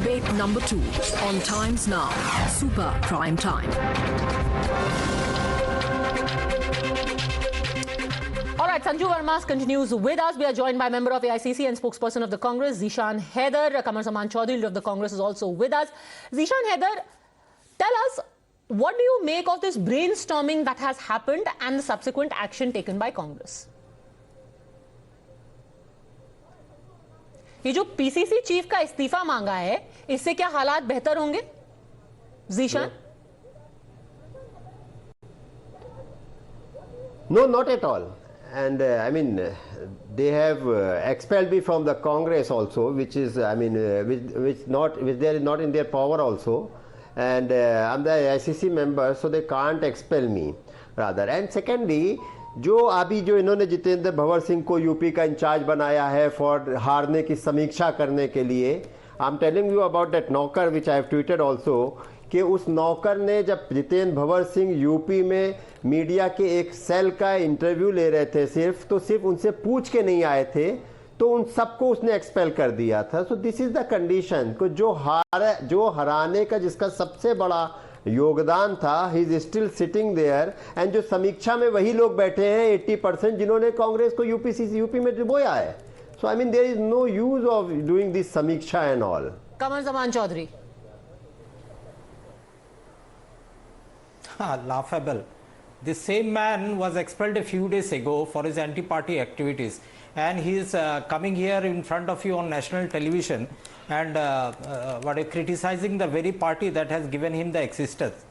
Debate number 2 on Times Now, Super Prime Time. All right, Sanju Verma continues with us. We are joined by member of AICC and spokesperson of the Congress, Zishan Haider. Qamar Zaman Chaudhary, leader of the Congress, is also with us. Zishan Haider, tell us, what do you make of this brainstorming that has happened and the subsequent action taken by Congress? ये जो PCC chief का इस्तीफा मांगा है, इससे क्या हालात बेहतर होंगे? Zishan? No, not at all. And I mean, they have expelled me from the Congress also, which is, I mean, which they are not in their power also. And I'm the ICC member, so they can't expel me, rather. And secondly, जो अभी जो इन्होंने जितेंद्र भंवर सिंह को UP का in charge बनाया है for हारने की समीक्षा करने के लिए, I am telling you about that नौकर विच आई हैव ट्वीटेड ऑल्सो, कि उस नौकर ने जब जितेंद्र भंवर सिंह यूपी में मीडिया के एक सेल का इंटरव्यू ले रहे थे सिर्फ उनसे पूछ के नहीं आए थे, तो उन सबको उसने एक्सपेल कर दिया था. So this is the condition को जो हराने का जिसका सबसे बड़ा योगदान था, he is still sitting there. And जो समीक्षा में वही लोग बैठे हैं 80% जिन्होंने कांग्रेस को यूपी में डुबोया है. So I mean there is no use of doing this समीक्षा and all. Qamar Zaman Chaudhary. Laughable. The same man was expelled a few days ago for his anti-party activities, and he is coming here in front of you on national television and criticizing the very party that has given him the existence.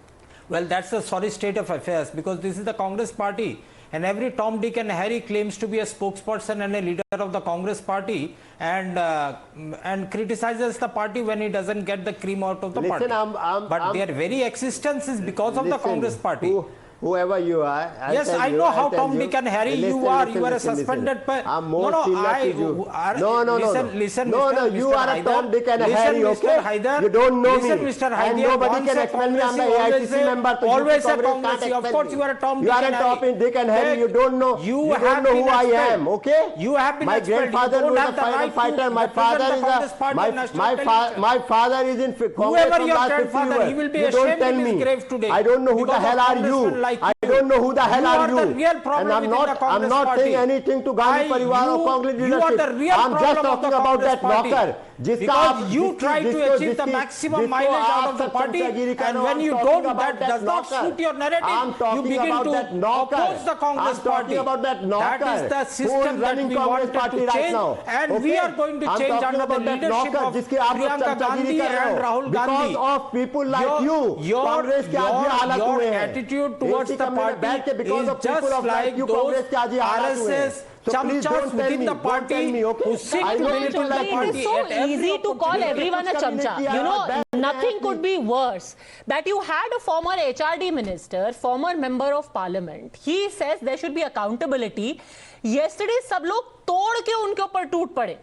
Well, that's the sorry state of affairs, because this is the Congress party, and every Tom, Dick and Harry claims to be a spokesperson and a leader of the Congress party, and criticizes the party when he doesn't get the cream out of the party. But their very existence is because of the Congress party. Whoever you are, yes, I know how Tom, Dick and Harry you are. You are a suspended person. I'm more senior to you. Listen, no, you are a Tom, Dick and Harry, okay? You don't know me. Mr. Haider, and nobody can expel me. I'm the AICC member. Always a Congress. Of course, you are a Tom, Dick and Harry. You are a Tom, Dick and Harry. You don't know. You don't know who I am, okay? You have been expelled. My grandfather was a freedom fighter. My father is my father is in Congress from last 50 years. He will be ashamed in his grave today. I don't know who the hell are you. I don't know who the hell are you. And I'm not saying anything to Gandhi Parivar or Congress leadership. I'm just talking about that knocker. Because you try to achieve the maximum mileage out of the party, and when you don't, that does not suit your narrative. You begin to oppose the Congress party. That is the system that we wanted to change, and we are going to change under the leadership of Priyanka Gandhi and Rahul Gandhi. Because of people like you, your attitude towards the party is just like those RSS chamchas within the party who seek to belittle the party. It is so easy to call everyone a chamcha. You know, nothing could be worse. That you had a former HRD minister, former member of parliament. He says there should be accountability. Yesterday, सब लोग तोड़ के उनके ऊपर टूट पड़े.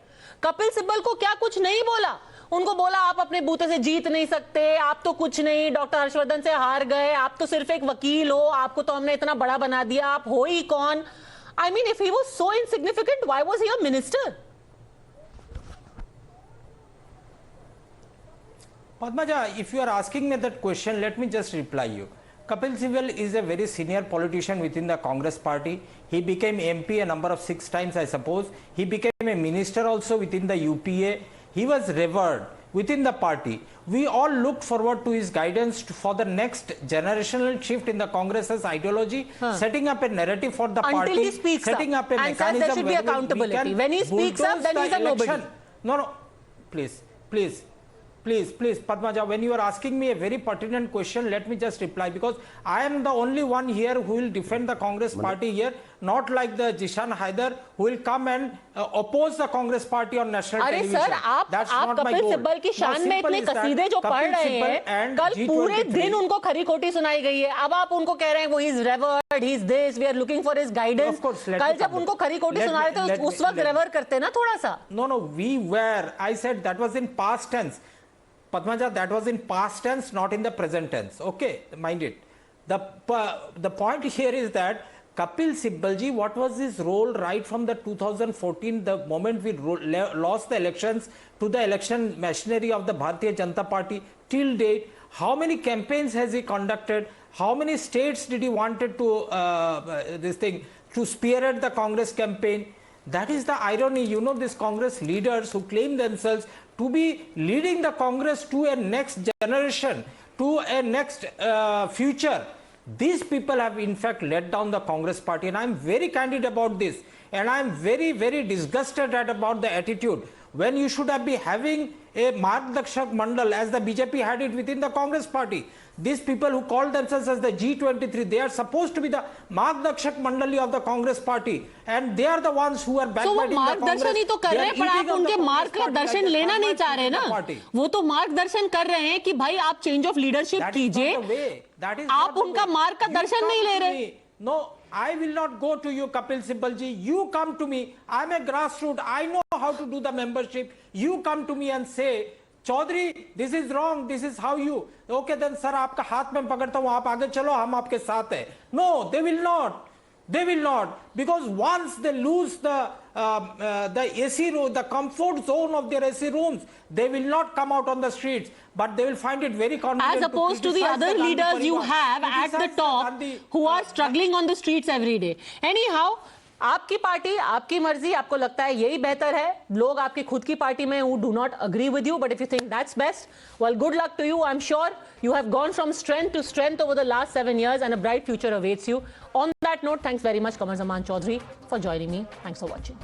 कपिल सिब्बल को क्या कुछ नहीं बोला. उनको बोला आप अपने बूते से जीत नहीं सकते, आप तो कुछ नहीं, डॉक्टर हर्षवर्धन से हार गए, आप तो सिर्फ एक वकील हो, आपको तो हमने इतना बड़ा बना दिया, आप हो ही कौन? I mean, if he was so insignificant, why was he a minister? Padmaja, if you are asking me that question, let me just reply you. Kapil Sibal is a very senior politician within the Congress party. He became MP a number of 6 times, I suppose. He became a minister also within the UPA. He was revered within the party. We all looked forward to his guidance for the next generational shift in the Congress's ideology, setting up a narrative for the party, Until he speaks setting up a and mechanism says there should be accountability. When he speaks up, then he's a nobody. No, please, Padmaja, when you are asking me a very pertinent question, let me just reply, because I am the only one here who will defend the Congress party here, not like the Zishan Haider who will come and oppose the Congress party on national television. अरे sir, आप कपिल सिब्बल की शान में इतने कसीदे जो पढ़ रहे हैं, कल पूरे दिन उनको खरी खोटी सुनाई गई है. अब आप उनको कह रहे हैं वो he is revered, he is this, we are looking for his guidance. कल जब उनको खरी खोटी सुना रहे थे, उस वक्त रेवर करते ना थोड़ा सा. No, we were. I said that was in past tense. Padmaja, that was in past tense, not in the present tense. Okay, mind it. The point here is that Kapil Sibal ji, what was his role right from the 2014, the moment we lost the elections, to the election machinery of the Bharatiya Janata Party till date? How many campaigns has he conducted? How many states did he wanted to to spearhead the Congress campaign? That is the irony. You know, these Congress leaders who claim themselves to be leading the Congress to a next generation, to a next future. These people have in fact let down the Congress party, and I am very candid about this, and I am very, very disgusted about the attitude. When you should have been having a Margdakshak Mandal as the BJP had it within the Congress party. These people who call themselves as the G23, they are supposed to be the Margdakshak Mandali of the Congress party, and they are the ones who are backbiting the Congress. मार्गदर्शन ही तो कर रहे हैं, पर आप उनके मार्ग का दर्शन लेना नहीं चाह रहे ना. वो तो मार्गदर्शन कर रहे हैं कि भाई आप चेंज ऑफ लीडरशिप कीजिए, आप उनका मार्ग का दर्शन नहीं ले रहे. No, I will not go to you, Kapil Sibal ji. You come to me. I'm a grassroots. I know how to do the membership. You come to me and say, Chaudhary, this is wrong. This is how you. Okay, then, sir, आपका हाथ में पकड़ता हूँ. आप आगे चलो. हम आपके साथ हैं. No, they will not. They will not, because once they lose the AC room, the comfort zone of their AC rooms, they will not come out on the streets, but they will find it very convenient. As opposed to the other leaders you have at the top who are struggling on the streets every day. Anyhow, आपकी party, आपकी मर्जी, आपको लगता है यही बेहतर है. लोग आपकी खुद की पार्टी में who do not agree with you, but if you think that's best, well, good luck to you. I'm sure you have gone from strength to strength over the last 7 years, and a bright future awaits you. On that note, thanks very much, Qamar Zaman Chaudhary, for joining me. Thanks for watching.